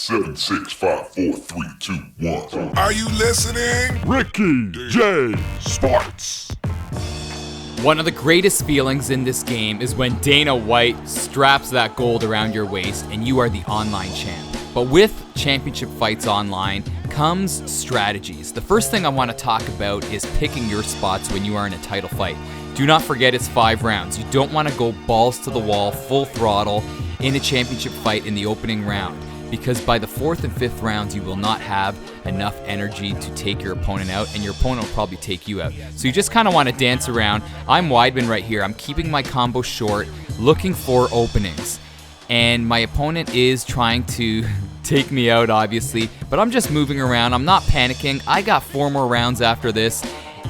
7, 6, 5, 4, 3, 2, 1. Are you listening? Ricky J. Sports. One of the greatest feelings in this game is when Dana White straps that gold around your waist and you are the online champ. But with Championship Fights Online comes strategies. The first thing I want to talk about is picking your spots when you are in a title fight. Do not forget it's 5 rounds. You don't want to go balls to the wall, full throttle in a championship fight in the opening round, because by the 4th and 5th rounds you will not have enough energy to take your opponent out, and your opponent will probably take you out. So you just kind of want to dance around. I'm Weidman right here. I'm keeping my combo short, looking for openings. And my opponent is trying to take me out, obviously, but I'm just moving around. I'm not panicking. I got 4 more rounds after this.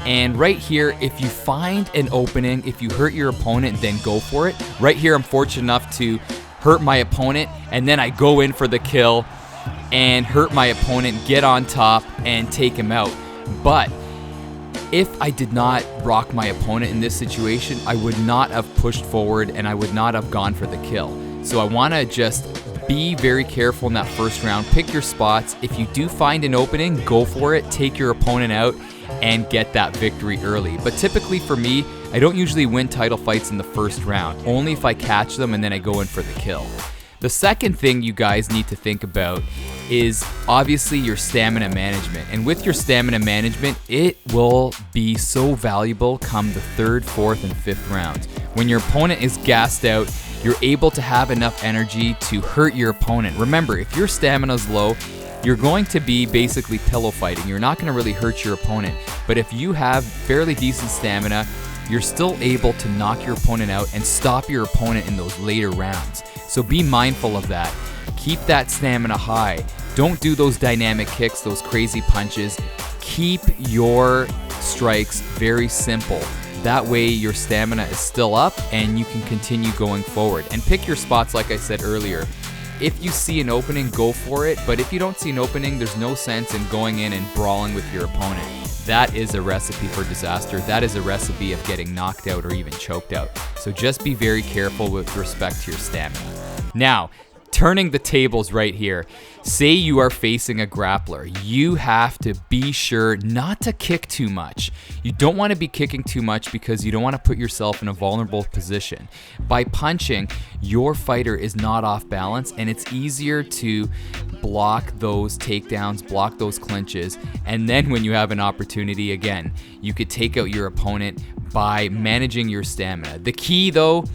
And right here, if you find an opening, if you hurt your opponent, then go for it. Right here, I'm fortunate enough to hurt my opponent, and then I go in for the kill and hurt my opponent, get on top, and take him out. But if I did not rock my opponent in this situation, I would not have pushed forward and I would not have gone for the kill. So I want to just be very careful in that first round. Pick your spots. If you do find an opening, go for it. Take your opponent out and get that victory early. But typically for me, I don't usually win title fights in the first round, only if I catch them and then I go in for the kill. The second thing you guys need to think about is obviously your stamina management. And with your stamina management, it will be so valuable come the 3rd, 4th, and 5th rounds. When your opponent is gassed out, you're able to have enough energy to hurt your opponent. Remember, if your stamina is low, you're going to be basically pillow fighting. You're not going to really hurt your opponent. But if you have fairly decent stamina, you're still able to knock your opponent out and stop your opponent in those later rounds. So be mindful of that. Keep that stamina high. Don't do those dynamic kicks, those crazy punches. Keep your strikes very simple. That way your stamina is still up and you can continue going forward. And pick your spots like I said earlier. If you see an opening, go for it. But if you don't see an opening, there's no sense in going in and brawling with your opponent. That is a recipe for disaster. That is a recipe of getting knocked out or even choked out. So just be very careful with respect to your stamina. Now, turning the tables right here. Say you are facing a grappler. You have to be sure not to kick too much. You don't want to be kicking too much because you don't want to put yourself in a vulnerable position. By punching, your fighter is not off balance and it's easier to block those takedowns, block those clinches, and then when you have an opportunity again, you could take out your opponent by managing your stamina. The key though,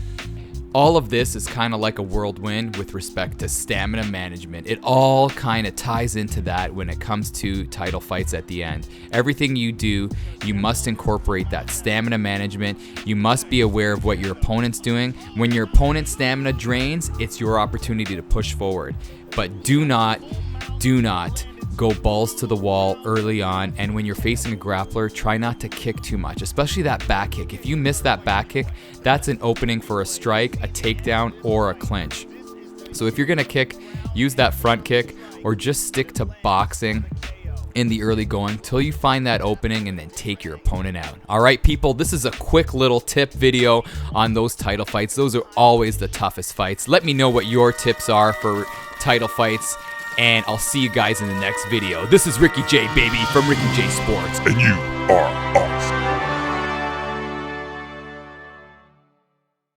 all of this is kind of like a whirlwind with respect to stamina management. It all kind of ties into that when it comes to title fights at the end. Everything you do, you must incorporate that stamina management. You must be aware of what your opponent's doing. When your opponent's stamina drains, it's your opportunity to push forward. But do not go balls to the wall early on, and when you're facing a grappler, try not to kick too much, especially that back kick. If you miss that back kick, that's an opening for a strike, a takedown, or a clinch. So if you're gonna kick, use that front kick or just stick to boxing in the early going till you find that opening and then take your opponent out. All right, people, this is a quick little tip video on those title fights. Those are always the toughest fights. Let me know what your tips are for title fights, and I'll see you guys in the next video. This is Ricky J, baby, from Ricky J Sports. And you are awesome.